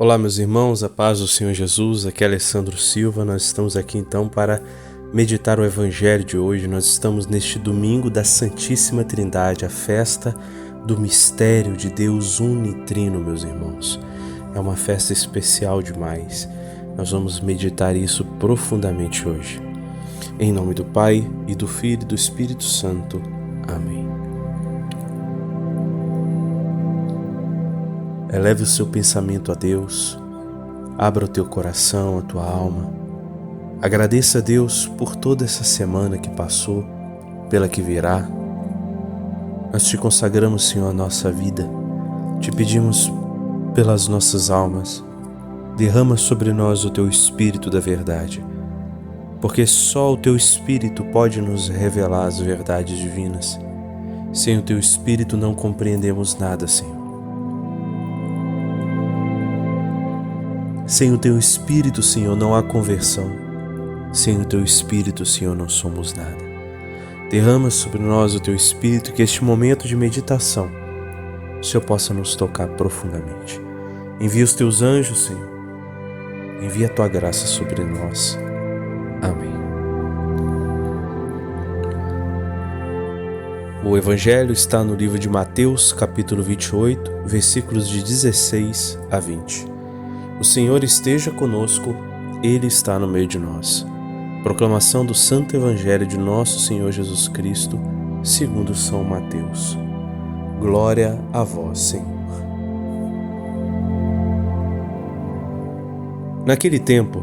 Olá, meus irmãos, a paz do Senhor Jesus. Aqui é Alessandro Silva. Nós estamos aqui então para meditar o Evangelho de hoje. Nós estamos neste domingo da Santíssima Trindade, a festa do mistério de Deus unitrino, meus irmãos. É uma festa especial demais. Nós vamos meditar isso profundamente hoje. Em nome do Pai, e do Filho e do Espírito Santo. Amém. Eleve o seu pensamento a Deus, abra o teu coração, a tua alma. Agradeça a Deus por toda essa semana que passou, pela que virá. Nós te consagramos, Senhor, a nossa vida. Te pedimos pelas nossas almas. Derrama sobre nós o teu Espírito da verdade, porque só o teu Espírito pode nos revelar as verdades divinas. Sem o teu Espírito não compreendemos nada, Senhor. Sem o teu Espírito, Senhor, não há conversão. Sem o teu Espírito, Senhor, não somos nada. Derrama sobre nós o teu Espírito, que este momento de meditação o Senhor possa nos tocar profundamente. Envia os teus anjos, Senhor. Envia a tua graça sobre nós. Amém. O Evangelho está no livro de Mateus, capítulo 28, versículos de 16 a 20. O Senhor esteja conosco, Ele está no meio de nós. Proclamação do Santo Evangelho de nosso Senhor Jesus Cristo, segundo São Mateus. Glória a vós, Senhor. Naquele tempo,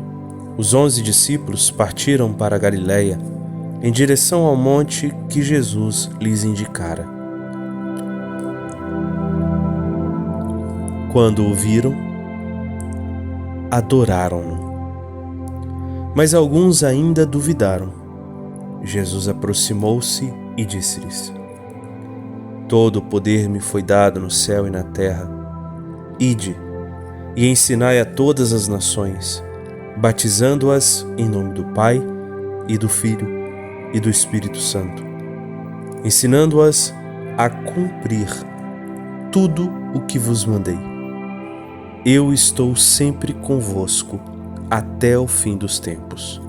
os 11 discípulos partiram para a Galiléia, em direção ao monte que Jesus lhes indicara. Quando o viram, adoraram-no. Mas alguns ainda duvidaram. Jesus aproximou-se e disse-lhes: Todo o poder me foi dado no céu e na terra. Ide e ensinai a todas as nações, batizando-as em nome do Pai e do Filho e do Espírito Santo, ensinando-as a cumprir tudo o que vos mandei. Eu estou sempre convosco até o fim dos tempos.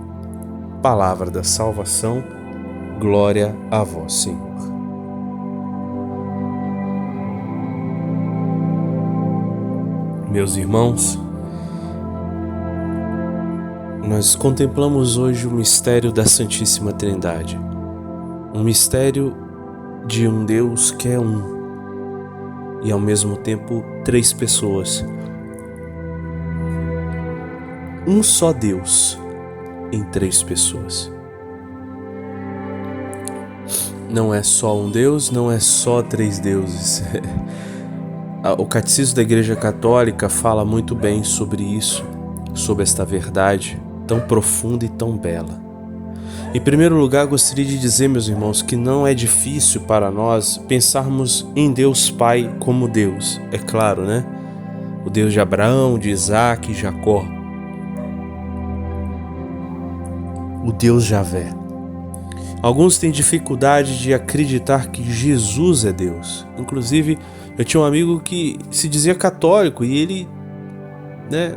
Palavra da salvação, glória a vós, Senhor. Meus irmãos, nós contemplamos hoje o mistério da Santíssima Trindade, um mistério de um Deus que é um e ao mesmo tempo três pessoas. Um só Deus em três pessoas. Não é só um Deus, não é só três deuses. O Catecismo da Igreja Católica fala muito bem sobre isso, sobre esta verdade tão profunda e tão bela. Em primeiro lugar, gostaria de dizer, meus irmãos, que não é difícil para nós pensarmos em Deus Pai como Deus. É claro, né? O Deus de Abraão, de Isaac e Jacó. O Deus Javé. Alguns têm dificuldade de acreditar que Jesus é Deus. Inclusive, eu tinha um amigo que se dizia católico e ele,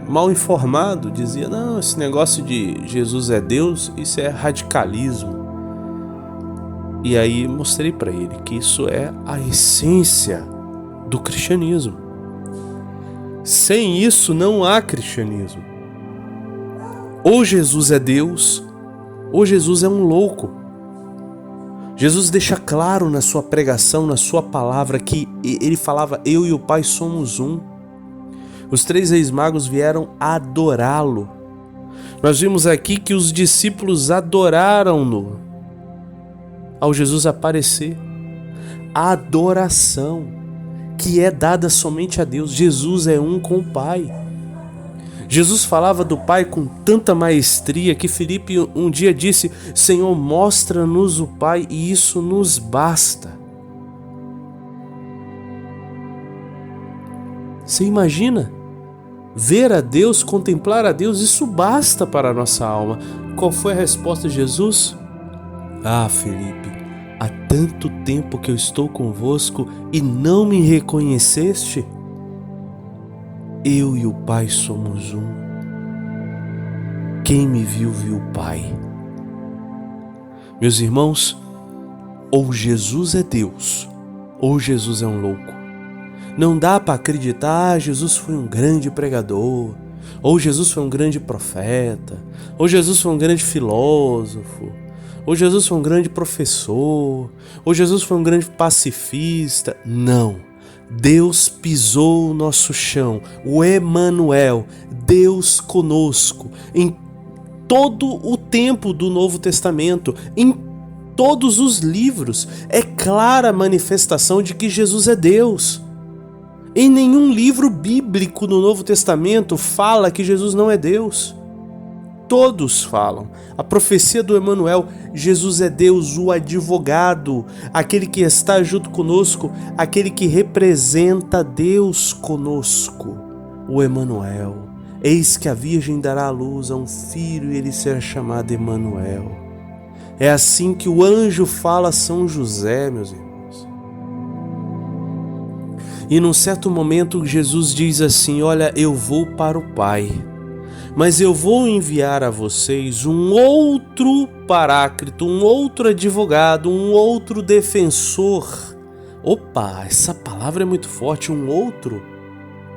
mal informado, dizia: não, esse negócio de Jesus é Deus, isso é radicalismo. E aí mostrei para ele que isso é a essência do cristianismo. Sem isso não há cristianismo. Ou Jesus é Deus, ou Jesus é um louco. Jesus deixa claro na sua pregação, na sua palavra, que ele falava: eu e o Pai somos um. Os três reis magos vieram adorá-lo. Nós vimos aqui que os discípulos adoraram-no ao Jesus aparecer. A adoração que é dada somente a Deus. Jesus é um com o Pai. Jesus falava do Pai com tanta maestria que Filipe um dia disse: Senhor, mostra-nos o Pai e isso nos basta. Você imagina? Ver a Deus, contemplar a Deus, isso basta para a nossa alma. Qual foi a resposta de Jesus? Ah, Filipe, há tanto tempo que eu estou convosco e não me reconheceste? Eu e o Pai somos um. Quem me viu, viu o Pai. Meus irmãos, ou Jesus é Deus, ou Jesus é um louco. Não dá para acreditar, Jesus foi um grande pregador, ou Jesus foi um grande profeta, ou Jesus foi um grande filósofo, ou Jesus foi um grande professor, ou Jesus foi um grande pacifista. Não. Deus pisou o nosso chão, o Emanuel, Deus conosco, em todo o tempo do Novo Testamento, em todos os livros, é clara a manifestação de que Jesus é Deus. Em nenhum livro bíblico no Novo Testamento fala que Jesus não é Deus. Todos falam. A profecia do Emanuel, Jesus é Deus, o advogado, aquele que está junto conosco, aquele que representa Deus conosco, o Emanuel. Eis que a Virgem dará à luz a um filho e ele será chamado Emanuel. É assim que o anjo fala a São José, meus irmãos. E num certo momento Jesus diz assim: olha, eu vou para o Pai, mas eu vou enviar a vocês um outro paráclito, um outro advogado, um outro defensor. Opa, essa palavra é muito forte, um outro.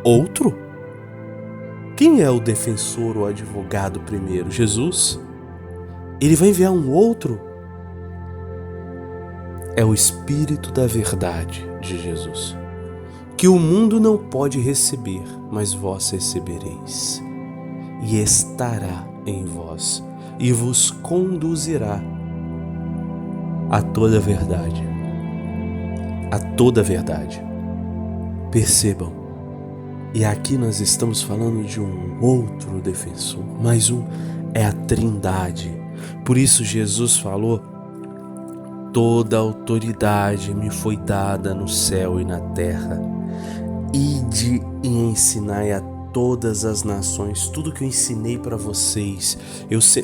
Outro? Quem é o defensor ou advogado primeiro? Jesus? Ele vai enviar um outro? É o Espírito da verdade de Jesus, que o mundo não pode receber, mas vós recebereis, e estará em vós, e vos conduzirá a toda a verdade. A toda a verdade. Percebam, e aqui nós estamos falando de um outro defensor, mais um, é a Trindade. Por isso Jesus falou: toda autoridade me foi dada no céu e na terra. Ide e ensinai a todas as nações. Tudo que eu ensinei para vocês,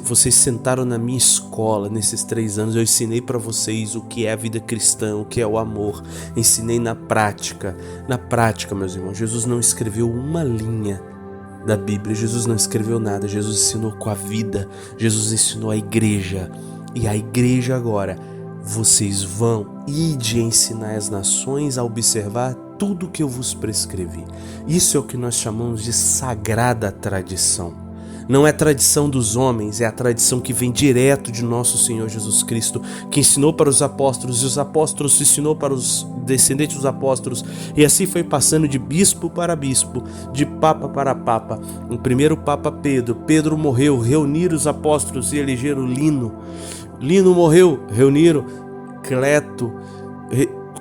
vocês sentaram na minha escola nesses 3 anos, eu ensinei para vocês o que é a vida cristã, o que é o amor. Ensinei na prática. Na prática, meus irmãos, Jesus não escreveu uma linha da Bíblia, Jesus não escreveu nada, Jesus ensinou com a vida, Jesus ensinou a igreja. E a igreja agora, vocês vão ide ensinar as nações a observar tudo que eu vos prescrevi. Isso é o que nós chamamos de sagrada tradição. Não é tradição dos homens, é a tradição que vem direto de nosso Senhor Jesus Cristo, que ensinou para os apóstolos, e os apóstolos ensinou para os descendentes dos apóstolos, e assim foi passando de bispo para bispo, de papa para papa. O primeiro papa Pedro morreu, reuniram os apóstolos e elegeram Lino. Lino morreu, reuniram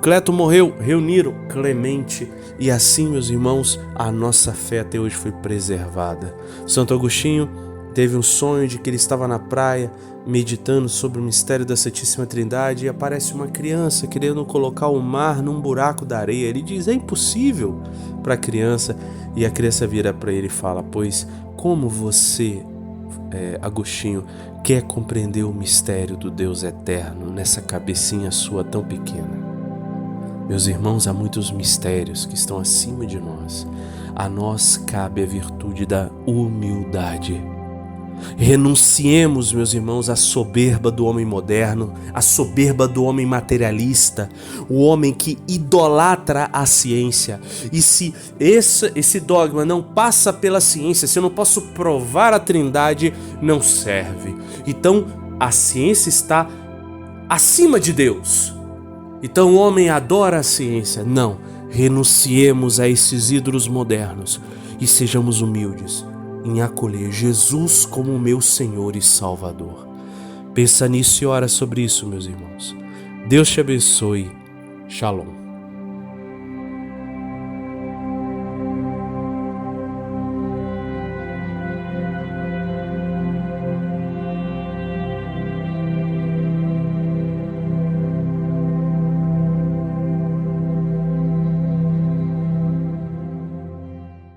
Cleto morreu, reuniram Clemente. E assim, meus irmãos, a nossa fé até hoje foi preservada. Santo Agostinho teve um sonho de que ele estava na praia meditando sobre o mistério da Santíssima Trindade e aparece uma criança querendo colocar o mar num buraco da areia. Ele diz: é impossível para a criança. E a criança vira para ele e fala: pois como você, Agostinho, quer compreender o mistério do Deus eterno nessa cabecinha sua tão pequena? Meus irmãos, há muitos mistérios que estão acima de nós. A nós cabe a virtude da humildade. Renunciemos, meus irmãos, à soberba do homem moderno, à soberba do homem materialista, o homem que idolatra a ciência. E se esse dogma não passa pela ciência, se eu não posso provar a Trindade, não serve. Então, a ciência está acima de Deus. Então o homem adora a ciência. Não, renunciemos a esses ídolos modernos e sejamos humildes em acolher Jesus como meu Senhor e Salvador. Pensa nisso e ora sobre isso, meus irmãos. Deus te abençoe. Shalom.